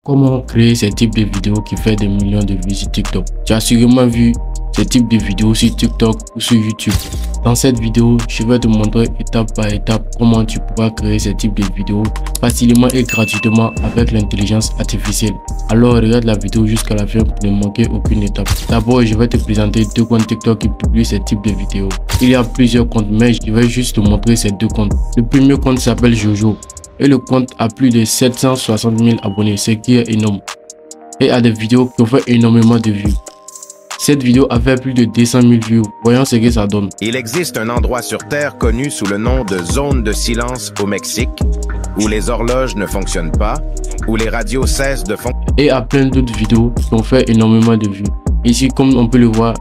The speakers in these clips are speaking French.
Comment créer ce type de vidéos qui fait des millions de vues sur TikTok? Tu as sûrement vu ce type de vidéos sur TikTok ou sur YouTube. Dans cette vidéo, je vais te montrer étape par étape comment tu pourras créer ce type de vidéos facilement et gratuitement avec l'intelligence artificielle. Alors regarde la vidéo jusqu'à la fin pour ne manquer aucune étape. D'abord, je vais te présenter deux comptes TikTok qui publient ce type de vidéos. Il y a plusieurs comptes, mais je vais juste te montrer ces deux comptes. Le premier compte s'appelle Jojo et le compte a plus de 760 000 abonnés, ce qui est énorme, et a des vidéos qui ont fait énormément de vues. Cette vidéo a fait plus de 200 000 vues. Voyons ce que ça donne. Il existe un endroit sur Terre connu sous le nom de zone de silence au Mexique, où les horloges ne fonctionnent pas, où les radios cessent de fonctionner. Et a plein d'autres vidéos qui ont fait énormément de vues. Ici, comme on peut le voir,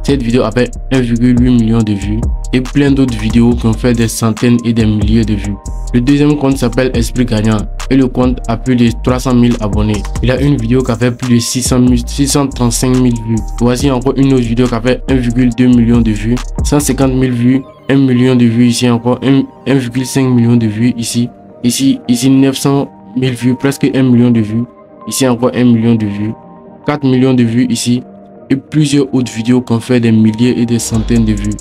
cette vidéo a fait 1,8 million de vues et plein d'autres vidéos qui ont fait des centaines et des milliers de vues. Le deuxième compte s'appelle Esprit Gagnant et le compte a plus de 300 000 abonnés. Il a une vidéo qui a fait plus de 635 000 vues. Voici encore une autre vidéo qui a fait 1,2 million de vues, 150 000 vues, 1 million de vues ici, encore 1,5 million de vues ici, 900 000 vues, presque 1 million de vues, ici encore 1 million de vues, 4 millions de vues ici et plusieurs autres vidéos qui ont fait des milliers et des centaines de vues.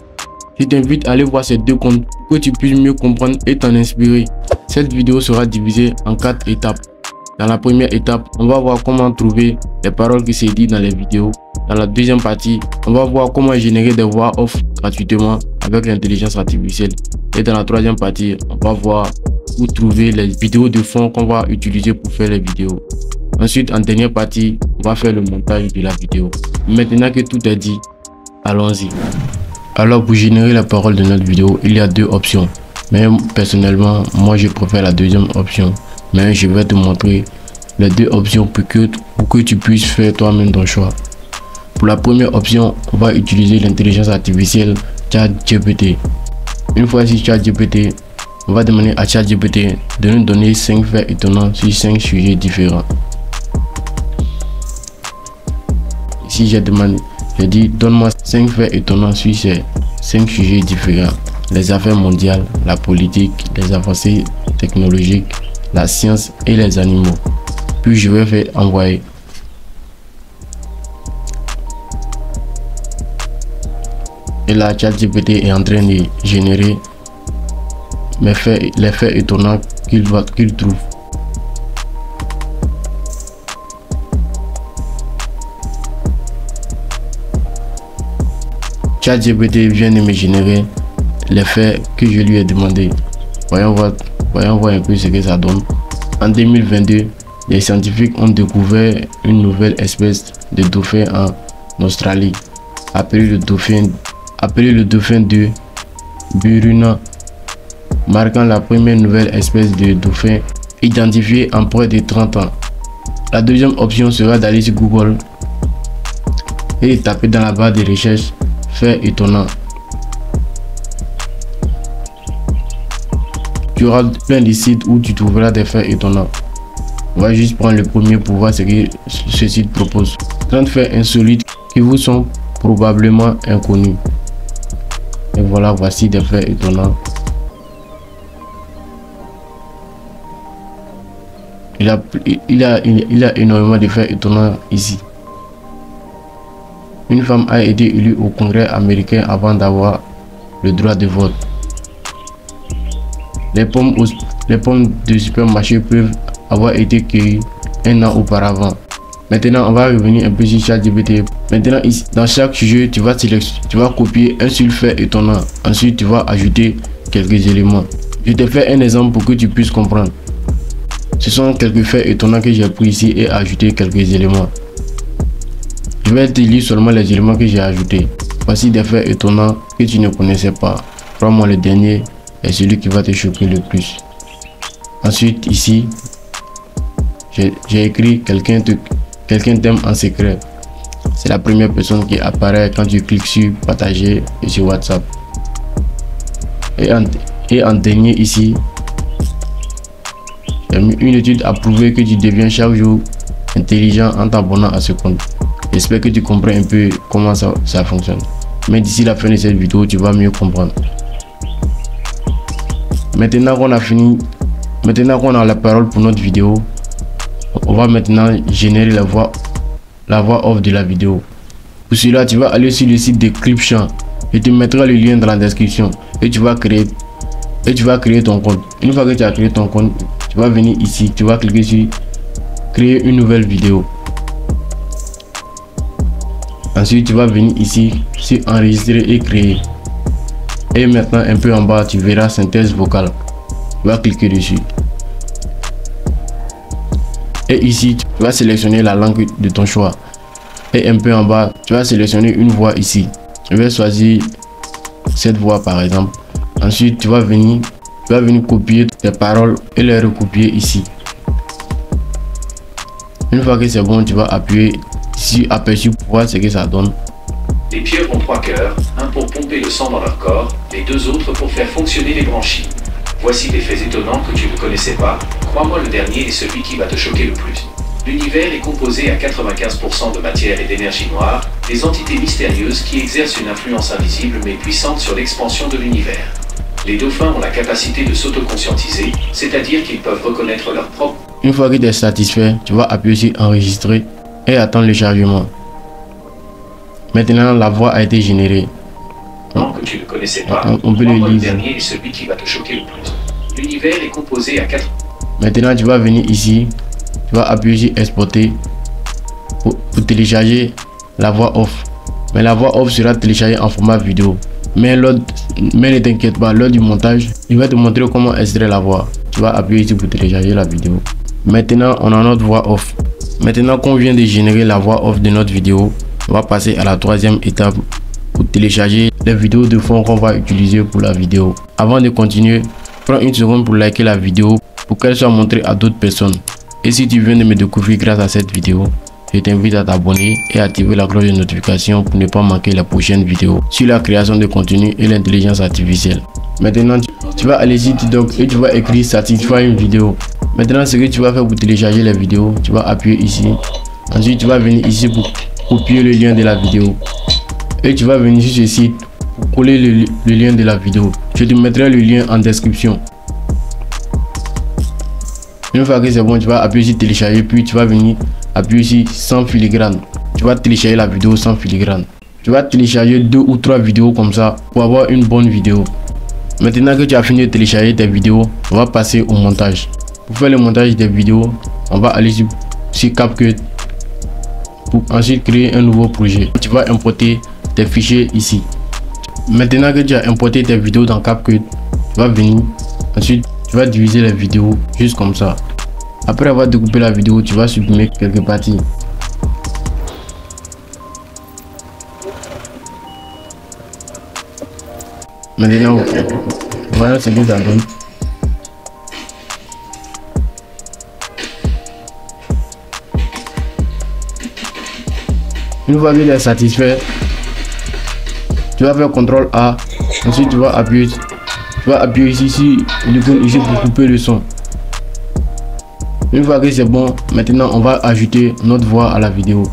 Je t'invite à aller voir ces deux comptes pour que tu puisses mieux comprendre et t'en inspirer. Cette vidéo sera divisée en 4 étapes. Dans la première étape, on va voir comment trouver les paroles qui se disent dans les vidéos. Dans la deuxième partie, on va voir comment générer des voix off gratuitement avec l'intelligence artificielle. Et dans la troisième partie, on va voir où trouver les vidéos de fond qu'on va utiliser pour faire les vidéos. Ensuite, en dernière partie, on va faire le montage de la vidéo. Maintenant que tout est dit, allons-y. Alors pour générer la parole de notre vidéo, il y a deux options. Mais personnellement, moi je préfère la deuxième option. Mais je vais te montrer les deux options pour que tu puisses faire toi-même ton choix. Pour la première option, on va utiliser l'intelligence artificielle ChatGPT. Une fois sur ChatGPT, on va demander à ChatGPT de nous donner 5 faits étonnants sur 5 sujets différents. Ici j'ai dit donne-moi 5 faits étonnants sur ces 5 sujets différents: les affaires mondiales, la politique, les avancées technologiques, la science et les animaux. Puis je vais faire envoyer. Et là, ChatGPT est en train de générer les faits étonnants qu'il trouve. ChatGPT vient de me générer les faits que je lui ai demandé. Voyons voir un peu ce que ça donne. En 2022, les scientifiques ont découvert une nouvelle espèce de dauphin en Australie, appelé le dauphin de Buruna, marquant la première nouvelle espèce de dauphin identifiée en près de 30 ans. La deuxième option sera d'aller sur Google et taper dans la barre de recherche faits étonnants. Tu auras plein de sites où tu trouveras des faits étonnants. On va juste prendre le premier pour voir ce que ce site propose. 30 faits insolites qui vous sont probablement inconnus. Et voilà, voici des faits étonnants. Il y a énormément de faits étonnants ici. Une femme a été élue au Congrès américain avant d'avoir le droit de vote. Les pommes de supermarché peuvent avoir été cueillies 1 an auparavant. Maintenant, on va revenir un peu sur ChatGPT. Maintenant, ici, dans chaque sujet, tu vas copier un seul fait étonnant. Ensuite, tu vas ajouter quelques éléments. Je te fais un exemple pour que tu puisses comprendre. Ce sont quelques faits étonnants que j'ai pris ici et ajouté quelques éléments. Je vais te lire seulement les éléments que j'ai ajoutés. Voici des faits étonnants que tu ne connaissais pas. Prends-moi le dernier est celui qui va te choquer le plus. Ensuite, ici, j'ai écrit quelqu'un t'aime en secret. C'est la première personne qui apparaît quand tu cliques sur partager et sur WhatsApp. Et en dernier ici, j'ai mis une étude a prouvé que tu deviens chaque jour intelligent en t'abonnant à ce compte. J'espère que tu comprends un peu comment ça fonctionne. Mais d'ici la fin de cette vidéo, tu vas mieux comprendre. Maintenant qu'on a la parole pour notre vidéo, on va maintenant générer la voix off de la vidéo. Pour cela, tu vas aller sur le site de Clipchamp. Je te mettrai le lien dans la description et tu vas créer ton compte. Une fois que tu as créé ton compte, tu vas venir ici, tu vas cliquer sur créer une nouvelle vidéo. Ensuite, tu vas venir ici sur enregistrer et créer. Et maintenant, un peu en bas, tu verras synthèse vocale. Tu vas cliquer dessus. Et ici, tu vas sélectionner la langue de ton choix. Et un peu en bas, tu vas sélectionner une voix ici. Je vais choisir cette voix par exemple. Ensuite, tu vas venir copier tes paroles et les recopier ici. Une fois que c'est bon, tu vas appuyer ici aperçu pour voir ce que ça donne. Les pieuvres ont 3 cœurs, un pour pomper le sang dans leur corps, les 2 autres pour faire fonctionner les branchies. Voici des faits étonnants que tu ne connaissais pas. Crois-moi, le dernier est celui qui va te choquer le plus. L'univers est composé à 95% de matière et d'énergie noire, des entités mystérieuses qui exercent une influence invisible mais puissante sur l'expansion de l'univers. Les dauphins ont la capacité de s'autoconscientiser, c'est-à-dire qu'ils peuvent reconnaître leur propre... Une fois que tu es satisfait, tu vas appuyer sur enregistrer et attendre le chargement. Maintenant, la voix a été générée. Que tu ne connaissais pas. On peut le lire. Le dernier est celui qui va te choquer le plus. L'univers est composé à 4... Maintenant, tu vas venir ici. Tu vas appuyer sur exporter pour télécharger la voix off. Mais la voix off sera téléchargée en format vidéo. Mais ne t'inquiète pas, lors du montage, il va te montrer comment extraire la voix. Tu vas appuyer ici pour télécharger la vidéo. Maintenant, on a notre voix off. Maintenant qu'on vient de générer la voix off de notre vidéo, on va passer à la troisième étape pour télécharger les vidéos de fond qu'on va utiliser pour la vidéo. Avant de continuer, prends une seconde pour liker la vidéo pour qu'elle soit montrée à d'autres personnes. Et si tu viens de me découvrir grâce à cette vidéo, je t'invite à t'abonner et activer la cloche de notification pour ne pas manquer la prochaine vidéo sur la création de contenu et l'intelligence artificielle. Maintenant, tu vas aller sur TikTok et tu vas écrire satisfy une vidéo. Maintenant, ce que tu vas faire pour télécharger la vidéo, tu vas appuyer ici. Ensuite, tu vas venir ici pour copier le lien de la vidéo. Et tu vas venir sur ce site pour coller le lien de la vidéo. Je te mettrai le lien en description. Une fois que c'est bon, tu vas appuyer sur télécharger, puis tu vas venir appuyer sur sans filigrane. Tu vas télécharger la vidéo sans filigrane. Tu vas télécharger 2 ou 3 vidéos comme ça pour avoir une bonne vidéo. Maintenant que tu as fini de télécharger tes vidéos, on va passer au montage. Pour faire le montage des vidéos, on va aller sur CapCut pour ensuite créer un nouveau projet. Tu vas importer tes fichiers ici. Maintenant que tu as importé tes vidéos dans CapCut, tu vas venir ensuite tu vas diviser les vidéos juste comme ça. Après avoir découpé la vidéo, tu vas supprimer quelques parties. Maintenant, voilà ce que ça donne. Une fois qu'il est satisfait, tu vas faire CTRL A. Ensuite, tu vas appuyer ici ici pour couper le son. Une fois que c'est bon, maintenant on va ajouter notre voix à la vidéo.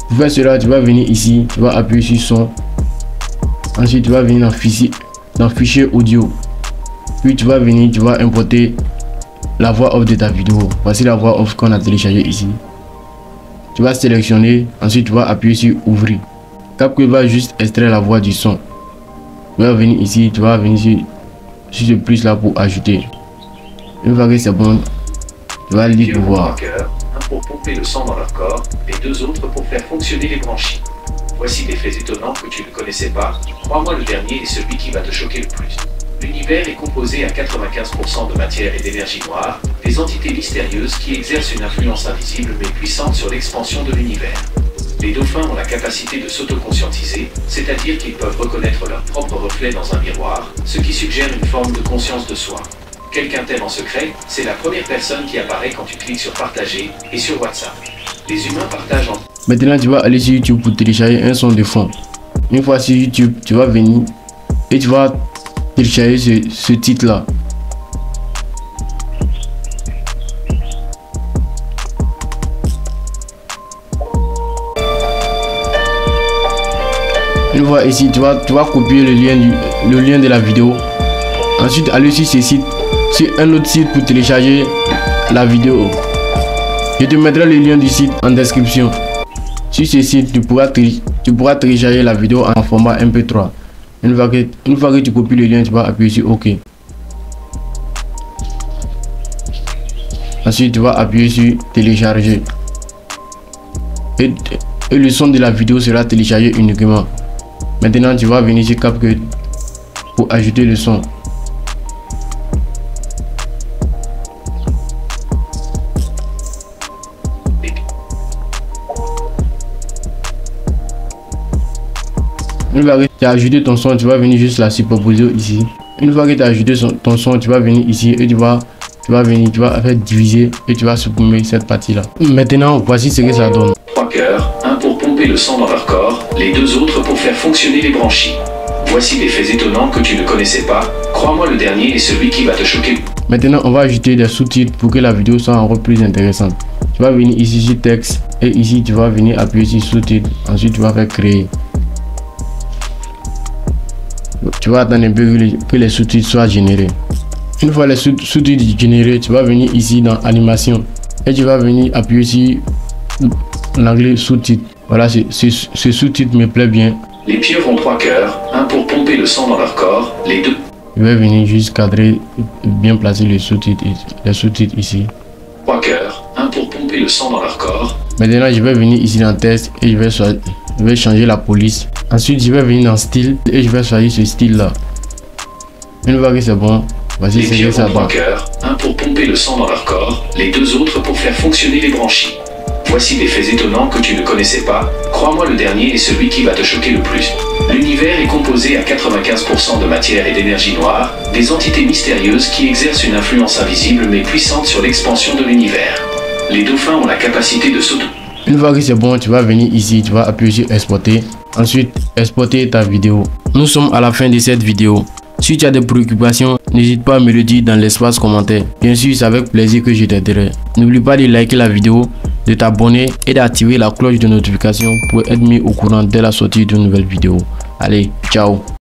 Pour faire cela, tu vas venir ici, tu vas appuyer sur son. Ensuite, tu vas venir dans fichier audio. Puis tu vas venir, tu vas importer la voix off de ta vidéo. Voici la voix off qu'on a téléchargée ici. Tu vas sélectionner, ensuite tu vas appuyer sur ouvrir. CapCut va juste extraire la voix du son. Tu vas venir ici, tu vas venir sur ce plus là pour ajouter. Une fois que c'est bon, tu vas lire pour voir. Un pour pomper le sang dans leur corps, les 2 autres pour faire fonctionner les branchies. Voici des faits étonnants que tu ne connaissais pas. Crois-moi, le dernier est celui qui va te choquer le plus. L'univers est composé à 95% de matière et d'énergie noire, des entités mystérieuses qui exercent une influence invisible mais puissante sur l'expansion de l'univers. Les dauphins ont la capacité de s'autoconscientiser, c'est-à-dire qu'ils peuvent reconnaître leur propre reflet dans un miroir, ce qui suggère une forme de conscience de soi. Quelqu'un t'aime en secret, c'est la première personne qui apparaît quand tu cliques sur partager et sur WhatsApp. Les humains partagent en... Maintenant, tu vas aller sur YouTube pour télécharger un son de fond. Une fois sur YouTube, tu vas venir et tu vas télécharger ce titre-là. Une fois ici, tu vas copier le lien de la vidéo. Ensuite, aller sur ce site, sur un autre site pour télécharger la vidéo. Je te mettrai le lien du site en description. Sur ce site, tu pourras télécharger la vidéo en format MP3. Une fois que tu copies le lien, tu vas appuyer sur OK. Ensuite, tu vas appuyer sur télécharger. Et le son de la vidéo sera téléchargé uniquement. Maintenant, tu vas venir sur CapCut pour ajouter le son. Une fois que tu as ajouté ton son, tu vas venir juste la superposer ici. Une fois que tu as ajouté ton son, tu vas venir ici et tu vas faire diviser et tu vas supprimer cette partie là. Maintenant, voici ce que ça donne. 3 cœurs, un pour pomper le sang dans leur corps, les 2 autres pour faire fonctionner les branchies. Voici des faits étonnants que tu ne connaissais pas. Crois-moi, le dernier est celui qui va te choquer. Maintenant, on va ajouter des sous-titres pour que la vidéo soit encore plus intéressante. Tu vas venir ici sur texte et ici tu vas venir appuyer sur sous-titres. Ensuite, tu vas faire créer. Tu vas attendre un peu que les sous-titres soient générés. Une fois les sous-titres générés, tu vas venir ici dans animation et tu vas venir appuyer sur l'onglet sous-titres. Voilà, ce sous-titre me plaît bien. Les pieuvres ont 3 cœurs, un pour pomper le sang dans leur corps, les 2. Je vais venir juste cadrer, bien placer les sous-titres ici. 3 cœurs, un pour pomper le sang dans leur corps. Maintenant, je vais venir ici dans test et je vais changer la police. Ensuite, je vais venir dans style et je vais choisir ce style là. Une fois que c'est bon, voici ce que ça donne. 3 cœurs, un pour pomper le sang dans leur corps, les 2 autres pour faire fonctionner les branchies. Voici des faits étonnants que tu ne connaissais pas. Crois-moi, le dernier est celui qui va te choquer le plus. L'univers est composé à 95% de matière et d'énergie noire, des entités mystérieuses qui exercent une influence invisible mais puissante sur l'expansion de l'univers. Les dauphins ont la capacité de s'auto... Une fois que c'est bon, tu vas venir ici, tu vas appuyer sur exporter. Ensuite, exporter ta vidéo. Nous sommes à la fin de cette vidéo. Si tu as des préoccupations, n'hésite pas à me le dire dans l'espace commentaire. Bien sûr, c'est avec plaisir que je t'aiderai. N'oublie pas de liker la vidéo, de t'abonner et d'activer la cloche de notification pour être mis au courant dès la sortie d'une nouvelle vidéo. Allez, ciao!